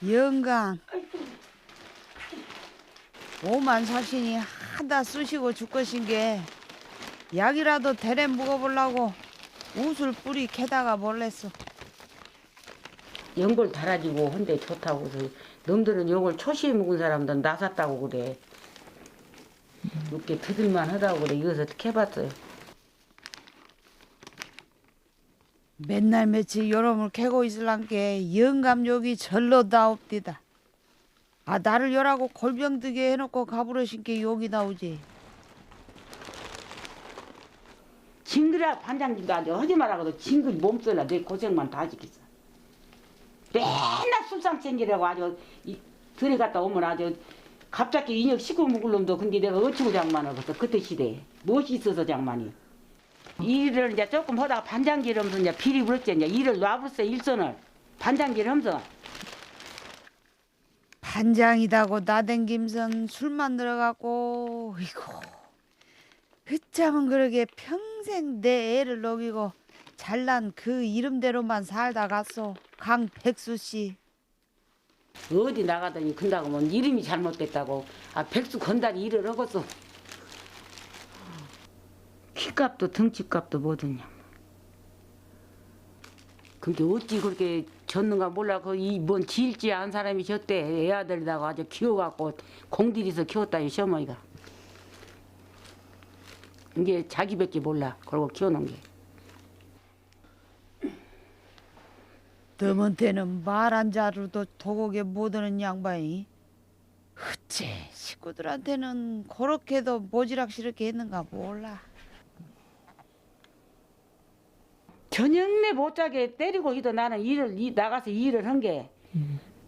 영감 오만 사신이 하다 쑤시고 죽것인 게 약이라도 대래 묵어보려고 우술 뿌리 캐다가 몰랬어. 연골 달아지고 헌데 좋다고 해서 놈들은 연골 초시에 묵은 사람들은 나섰다고 그래. 이렇게 드들만 하다고 그래. 이것을 캐봤어요. 맨날 며칠 요놈을 캐고 있을란게 영감욕이 절로 나옵디다. 아 나를 열하고 골병들게 해놓고 가부러신게 욕이 나오지. 징그라 반장님도 아주 하지 말라고도 징글 몸살나 내 고생만 다 지겠어. 맨날 술상챙기라고 아주 들에 갔다 오면 아주 갑자기 인혁 시고 묵을 놈도 근데 내가 어찌고 장만을 했어. 그때 시대에 무엇이 있어서 장만이. 일을 이제 조금 하다가 반장질 하면서 이제 비리 불었지. 이제 일을 놔버렸어. 일선을 반장질 하면서. 반장이다고 나댕김선 술만 들어가고 이고 그참은 그러게 평생 내 애를 녹이고 잘난 그 이름대로만 살다 갔어. 강백수씨. 어디 나가더니 근다고 뭐 이름이 잘못됐다고. 아 백수 건달이 일을 하겠어. 키값도 등치값도 뭐더냐. 그게 어찌 그렇게 졌는가 몰라. 그뭔 지일지 안 사람이 졌대. 애 아들이다가 아주 키워갖고 공들여서 키웠다 이 시어머니가. 이게 자기밖에 몰라. 그러고 키워놓은 게. 너한테는 말 한 자루도 도곡에 못 오는 양반이 어째 식구들한테는 그렇게도 모지락스럽게 했는가 몰라. 저녁내 못 자게 때리고 있어. 나는 나가서 일을 한 게.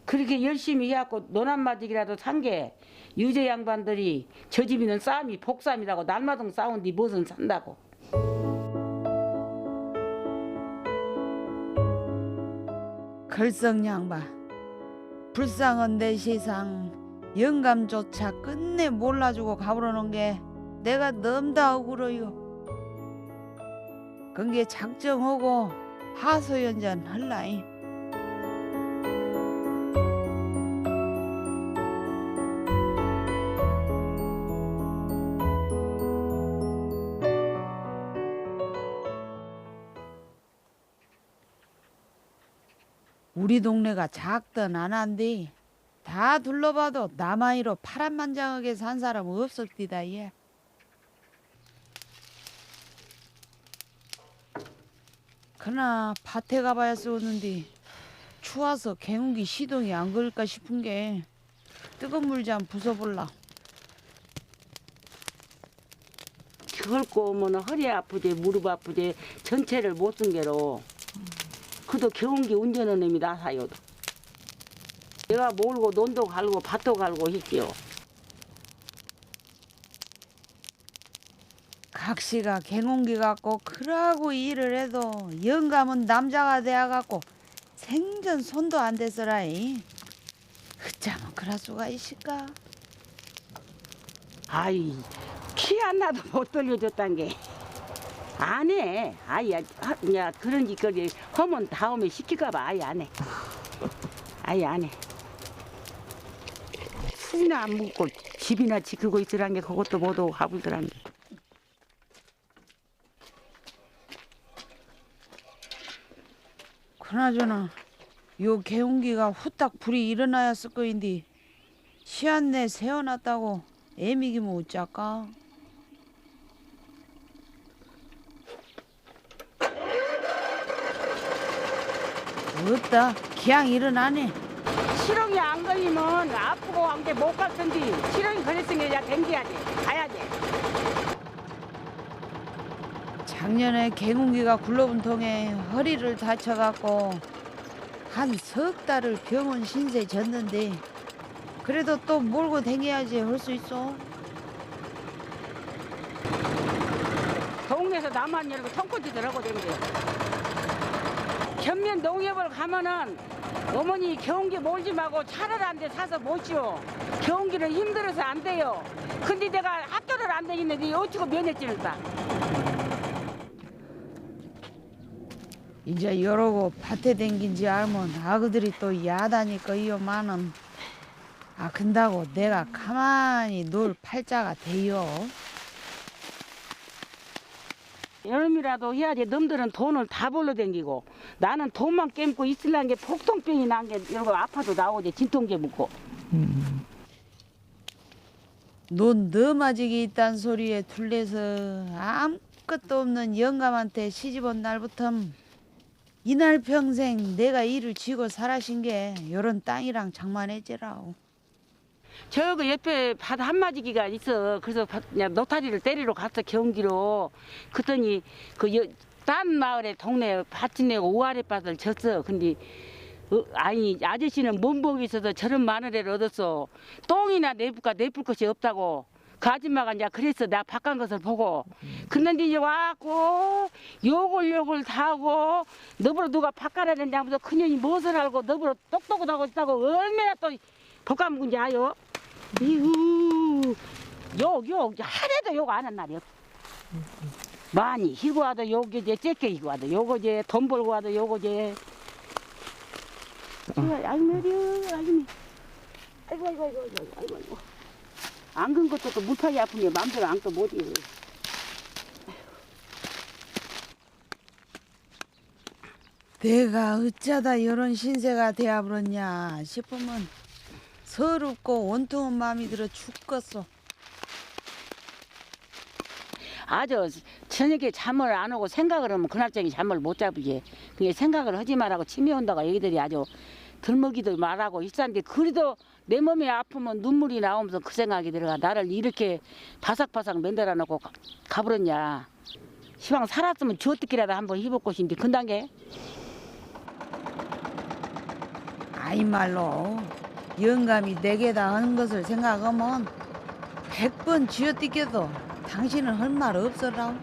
그렇게 열심히 해갖고 논한마디기라도 산 게 유재 양반들이 저 집이는 싸움이 복싸움이라고 날마다 싸운디 무엇은 산다고. 걸성 양반 불쌍한 내 세상 영감조차 끝내 몰라주고 가버려놓은 게 내가 넘다 억울해요. 그게 작정하고 하소연전 할라잉. 우리 동네가 작든 안 한디 다 둘러봐도 남아이로 파란만장하게 산 사람 없었디다 얘. 그나 밭에 가봐야 쏘는디 추워서 개운기 시동이 안 걸릴까 싶은 게 뜨거운 물 좀 부숴볼라. 긁고 오면 허리 아프지 무릎 아프지 전체를 못 쓴 게로. 그도 겨운기 운전하는 놈이 나사요. 내가 몰고 논도 갈고 밭도 갈고 있지요. 각시가 갱홍기 갖고 그러고 일을 해도 영감은 남자가 돼갖고 생전 손도 안 대서라이. 어쩌면 그럴 수가 있을까? 아이 키 안 나도 못 돌려줬단 게. 안 해. 아예 야 그런 짓거리 하면 다음에 시킬까봐 아예 안 해. 아예 안 해. 술이나 안 먹고 집이나 지키고 있으란 게 그것도 모두 가불더란 게. 그나저나 요 개운기가 후딱 불이 일어나야 쓸 거인데 시안내 세워놨다고 애미기면 어쩔까? 없다. 그냥 일어나네. 실형이 안 걸리면 아프고 한 게 못 갈 텐데 실형이 걸렸으니 이제 댕겨야지. 가야지. 작년에 개운기가 굴러본 통에 허리를 다쳐갖고 한 석 달을 병원 신세 졌는데 그래도 또 몰고 다녀야지 할 수 있어. 동네에서 나만 열고 텅꽃이더라고 댕겨. 전면 농협을 가면은 어머니 경운기 몰지 말고 차를 한 대 사서 모시오. 경운기는 힘들어서 안 돼요. 근데 내가 학교를 안 다니는데 어찌고 면허증을 따. 이제 이러고 밭에 댕긴지 알면 아그들이 또 야다니까 이요만은 근다고 내가 가만히 놀 팔자가 돼요. 여름이라도 해야지. 놈들은 돈을 다 벌러 댕기고 나는 돈만 깨먹고 있으려는 게 폭통병이 난 게 이러고 아파도 나오지. 진통제 먹고. 논 너마지기 있단 소리에 둘레서 아무것도 없는 영감한테 시집온 날부터 이날 평생 내가 일을 쥐고 살아신 게 요런 땅이랑 장만했지라오. 저그 옆에 밭 한마지기가 있어. 그래서 그냥 노타리를 때리러 갔어. 경기로. 그랬더니 딴 마을에 동네 밭이 내고 5아래 밭을 졌어. 근데 아니 아저씨는 몸복이 있어서 저런 마늘을 얻었어. 똥이나 내쁠 것이 없다고. 그 아줌마가 이제 그랬어. 내가 바깥 것을 보고. 근데 이제 와갖고 욕을 다 하고 너보러 누가 바꿔야 된다면서 그년이 무엇을 알고 너보러 똑똑하다고 있다고 얼마나 또 복감군지 아요. 이후 욕 하나도 욕 안 한 날이 없어. 많이 희고 와도 욕이지, 째게 희고 와도 욕이지, 돈 벌고 와도 욕이지. 아이고 아이고 안 근 것도 또 물파기 아픈데 맘대로 안고 못해. 내가 어쩌다 이런 신세가 되어버렸냐 싶으면 서럽고 원통한 마음이 들어 죽겠어. 아주 저녁에 잠을 안 오고 생각을 하면 그날 저녁에 잠을 못 자부지. 그게 생각을 하지 말라고 침이 온다고 얘기들이 아주 들먹이도 말하고 있었는데 그래도 내 몸이 아프면 눈물이 나오면서 그 생각이 들어가. 나를 이렇게 바삭바삭 만들어 놓고 가버렸냐. 시방 살았으면 주어뜯기라도 한번 해볼 것인데 근단게. 아이 말로 영감이 내게다 하는 것을 생각하면 100번 쥐어뜯겨도 당신은 할 말 없어라.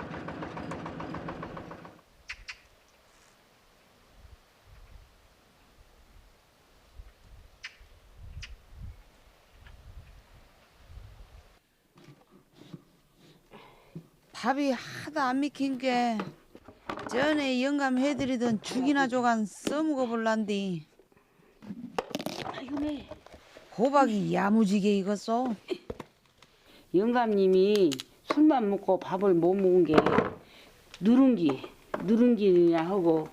밥이 하도 안 미킨 게 전에 영감 해드리던 죽이나 조간 써먹어 볼란디 아이고 네. 호박이 야무지게 익었어. 영감님이 술만 먹고 밥을 못 먹은 게 누룽지냐 하고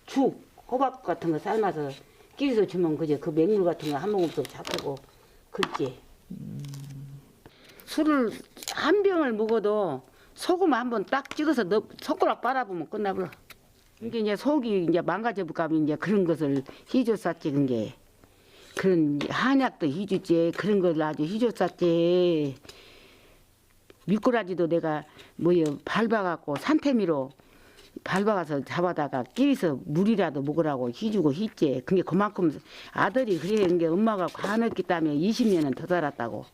죽 호박 같은 거 삶아서 끼워서 주면 그저 그 맹물 같은 거 한 모금씩 잡수고 그렇지. 술을 한 병을 먹어도 소금 한번 딱 찍어서 손가락 빨아보면 끝나버려. 이게 이제 속이 이제 망가져볼까 봐 이제 그런 것을 희줬었지. 그게 그런 한약도 희줬지. 그런 걸 아주 희줬었지. 미꾸라지도 내가 밟아갖고 산태미로 밟아가서 잡아다가 끼리서 물이라도 먹으라고 희주고 했지. 그게 그만큼 아들이 그런 게 엄마가 관했기 때문에 20년은 더 살았다고.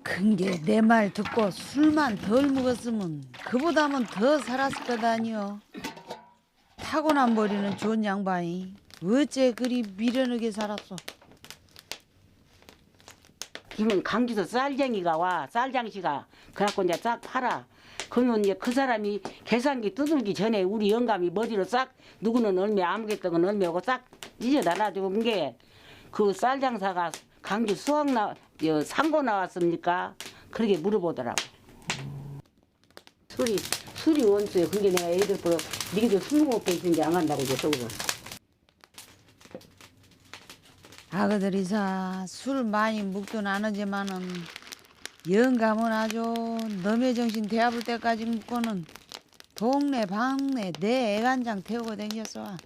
근게 내 말 듣고 술만 덜 먹었으면 그보다는 더 살았을 거다니요. 타고난 머리는 좋은 양반이 어째 그리 미련하게 살았어. 그러면 강주서 쌀쟁이가 와. 쌀장씨가 그래갖고 이제 싹 팔아. 그러면 이제 그 사람이 계산기 두들기 전에 우리 영감이 머리로 싹 누구는 얼마 아무겠던 건 얼마고 싹 찢어 나눠주는 게 그 쌀장사가 강주 상고 나왔습니까? 그렇게 물어보더라고. 술이 원수예요. 그게 내가 애들 보러 니들 술 먹고 있는지 안 간다고 이제 속으로. 아그들이사 술 많이 먹든 안 하지만은 영감은 아주 너의 정신 되어볼 때까지 먹고는 동네 방네 내 애간장 태우고 댕겼어.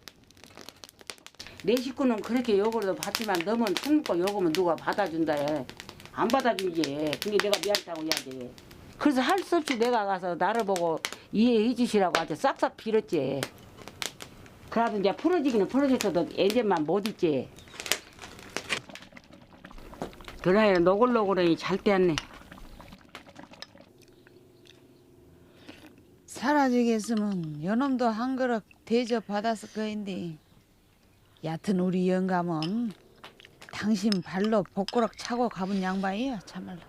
내 식구는 그렇게 요구를 받지만 너는 술 먹고 요구면 누가 받아준다 해. 안 받아주지. 그게 내가 미안하다고 해야지. 그래서 할 수 없이 내가 가서 나를 보고 이해해 주시라고 아주 싹싹 빌었지. 그래도 이제 풀어지기는 풀어져서도 애들만 못 있지. 그래 노골노골하니 잘 떼었네. 사라지겠으면 요놈도 한 그릇 대접 받았을 거인데 얕은 우리 영감은 당신 발로 복구럭 차고 가본 양반이야 참말로.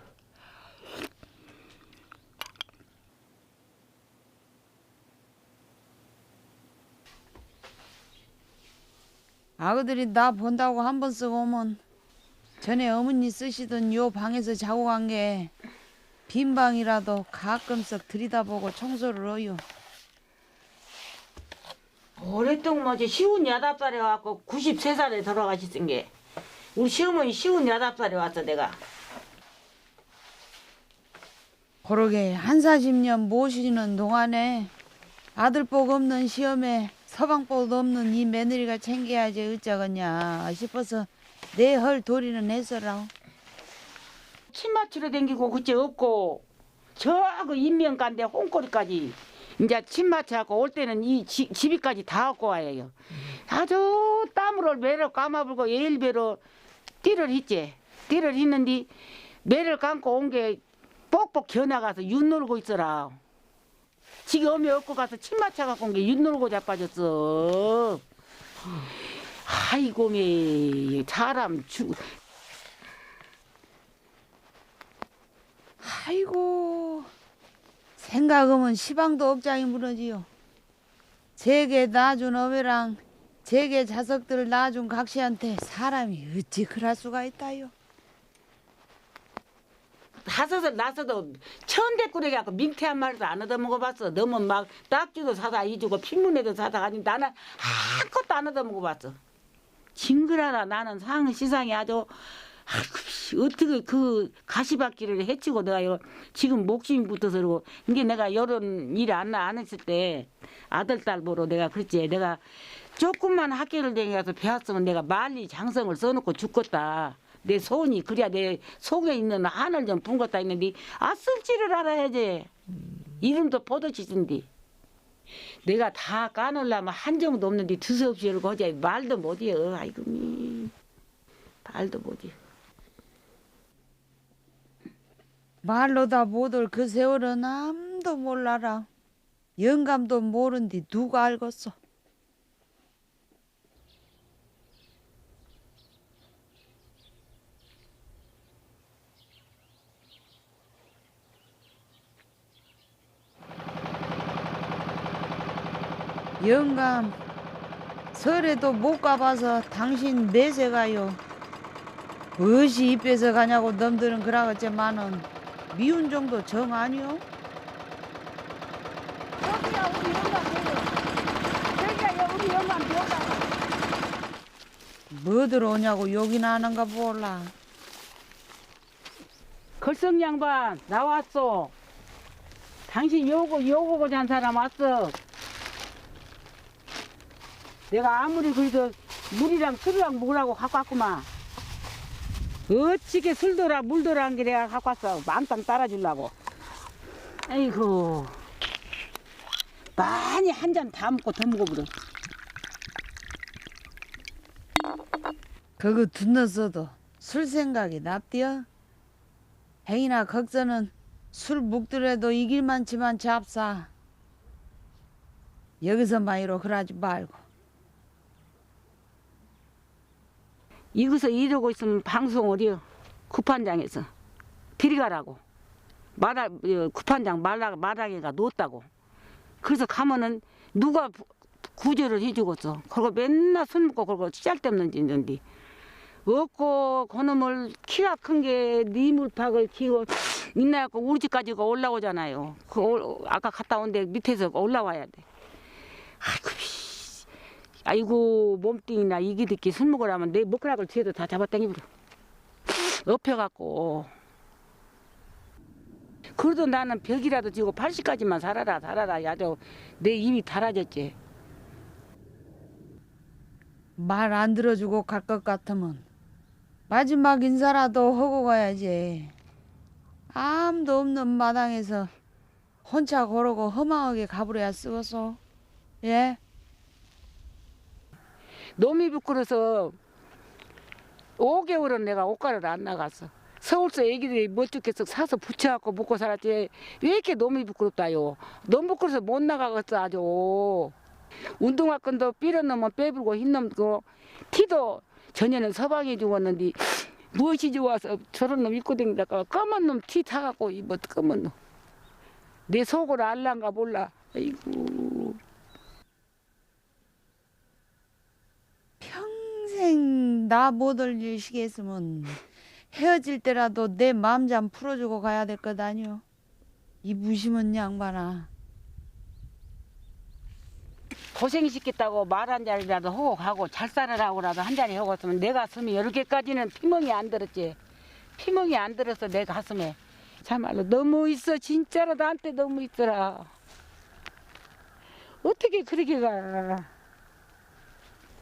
아그들이 나 본다고 한 번 쓰고 오면 전에 어머니 쓰시던 요 방에서 자고 간 게 빈 방이라도 가끔씩 들여다보고 청소를 해요. 오랫동안 뭐지 쉬운 8살에 와갖고 93살에 돌아가셨은 게 우리 시어머니 쉬운 8살에 왔어 내가. 그러게 한 40년 모시는 동안에 아들복 없는 시험에 서방복 없는 이 며느리가 챙겨야지 어쩌겠냐 싶어서 내 헐 도리는 했어라. 침 맞추러 댕기고 그치 없고 저그 인명간데 홍꼬리까지 이제 침 맞춰갖고 올 때는 이 집이까지 다 갖고 와요. 아주 땀으로 매를 감아불고 예일배로 띠를 했지. 띠를 했는데 매를 감고 온 게 뻑뻑 겨나가서 윤 놀고 있어라. 지금 어미 업고 가서 침 맞춰갖고 온 게 윤 놀고 자빠졌어. 아이고 매 사람 아이고 생각하면 시방도 억장이 무너지요. 제게 낳아준 어미랑 제게 자석들을 낳아준 각시한테 사람이 어찌 그럴 수가 있다요. 다섯을 낳아서도 천대꾸레기 갖고 민태 한 마리도 안 얻어먹어봤어. 너무 막 딱지도 사다 이주고 핀문에도 사다 가니 나는 아무것도 안 얻어먹어봤어. 징그라라 나는 시상이 아주 아이고 어떻게 그 가시밭길을 해치고 내가 이거 지금 목심이 붙어서 그러고 이게 내가 이런 일 안 했을 때 아들 딸 보러 내가 그랬지. 내가 조금만 학교를 다녀가서 배웠으면 내가 만리 장성을 써놓고 죽겠다. 내 소원이 그래야 내 속에 있는 한을 좀 푼것다 했는데 쓸 줄을 알아야지. 이름도 포도치인데 내가 다 까놓으려면 한 점도 없는데 두서없이 이러고 하자 말도 못해요. 아이고 말도 못해. 말로 다 못올 그 세월은 아무도 몰라라. 영감도 모른디 누가 알겠어. 영감 설에도 못 가봐서 당신 매세 가요. 무엇이 입에서 가냐고 놈들은 그러겠지만은 미운 정도 정 아니요? 여기야 우리 영감 배우. 여기야 우리 영감 배우다. 뭐 들어오냐고 욕이나 하는가 몰라. 걸성 양반 나왔어. 당신 요거고 잔 사람 왔어. 내가 아무리 그래도 물이랑 술이랑 먹으라고 갖고 왔구만. 어찌게 술도라 물도라 한 게 내가 갖고 왔어. 만땅 따라주려고. 아이고 많이 한 잔 다 먹고 더 먹어버려. 그거 듣는서도 술 생각이 납디어? 행이나 걱정은 술 묵더라도 이길 만치만 잡사. 여기서 마이로 그러지 말고. 이거서 이러고 있으면 방송을 해요. 구판장에서 들이가라고. 구판장 마당에가 놓았다고. 그래서 가면은 누가 구제를 해주겠어. 그리고 맨날 술 먹고 그러고 짤데없는 짓인데 없고 그놈을 키가 큰 게 니물팍을 키고 있나갖고 우리 집까지가 올라오잖아요. 아까 갔다 온 데 밑에서 올라와야 돼. 아이고 몸뚱이나 이기 듣기 술 먹으라면 내 머리카락을 뒤에도 다 잡아당기버려. 엎혀갖고. 그래도 나는 벽이라도 지고 80까지만 살아라 야저 내 입이 달아졌지. 말 안 들어주고 갈 것 같으면 마지막 인사라도 하고 가야지. 아무도 없는 마당에서 혼자 걸어고 허망하게 가버려야 쓰겠어. 예? 놈이 부끄러서 5개월은 내가 옷가를 안 나갔어. 서울서 애기들이 멋죽해서 사서 붙여갖고 먹고 살았지. 왜 이렇게 놈이 부끄럽다요. 너무 부끄러워서 못 나가겠어 아주. 운동화 끈도 삐른 놈은 빼불고 흰 놈도 티도 전에는 서방이 주었는데 무엇이 좋아서 저런 놈 입고 다니다가 검은 놈 티 타갖고 입어. 검은 놈. 내 속을 알란가 몰라. 아이고. 나 못 올리시겠으면 헤어질 때라도 내 마음 좀 풀어주고 가야 될 것 아니오. 이 무심한 양반아. 고생시켰다고 말 한 자리라도 하고 가고 잘 살아라고라도 한 자리 하고 있으면 내 가슴이 이렇게까지는 피멍이 안 들었지. 피멍이 안 들어서 내 가슴에. 참말로 너무 있어. 진짜로 나한테 너무 있더라. 어떻게 그렇게 가.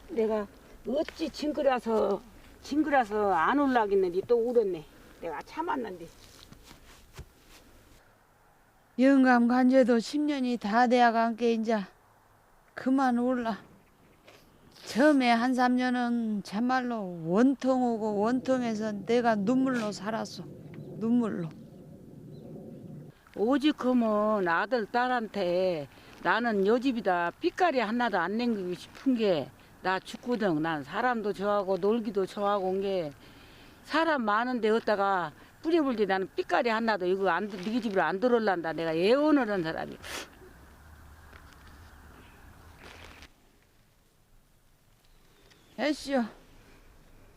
내가 어찌 징그라서 안 올라겠는데 또 울었네. 내가 참았는데. 영감 간지도 10년이 다 돼야간게 인자 그만 울라. 처음에 한 3년은 참말로 원통 오고 원통해서 내가 눈물로 살았어. 눈물로. 오직하면 아들 딸한테 나는 요 집이다 삐까리 하나도 안 남기고 싶은 게 나 죽거든. 난 사람도 좋아하고 놀기도 좋아하고 온 게 사람 많은데 어디다가 뿌려불지 나는 삐까리 하나도 이거 네 집으로 안 들어올란다. 내가 예언을 한 사람이. 애쉬요.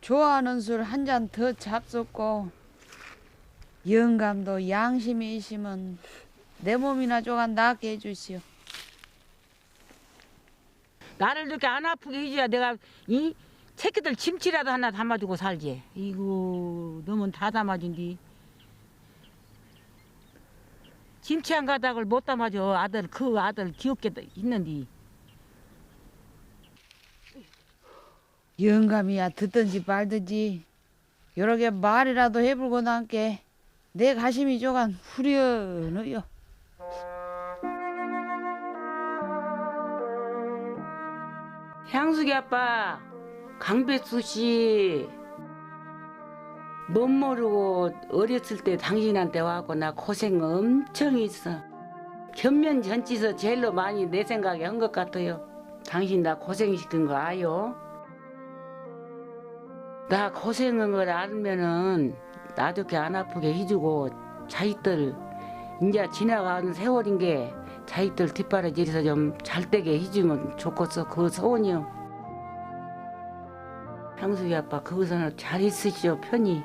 좋아하는 술 한 잔 더 잡숫고 영감도 양심이 있으면 내 몸이나 조금 낫게 해주시오. 나를 이렇게 안 아프게 해줘야 내가 이 새끼들 김치라도 하나 담아주고 살지. 이거 너무 다 담아준디. 김치 한 가닥을 못 담아줘. 그 아들 귀엽게 있는디. 영감이야 듣든지 말든지 여러 개 말이라도 해불고 남게 내 가심이 조금 후련해요. 향숙이 아빠, 강배수 씨, 못 모르고 어렸을 때 당신한테 와갖고 나 고생 엄청 했어. 견면전치서 제일로 많이 내 생각에 한 것 같아요. 당신 나 고생시킨 거 아요? 나 고생한 걸 알면은 나도 이렇게 안 아프게 해주고 자식들 이제 지나가는 세월인 게 자식들 뒷바라지에서 좀 잘되게 해주면 좋겠어. 그 소원이요. 향수기 아빠 거기서는 잘 있으시오 편히.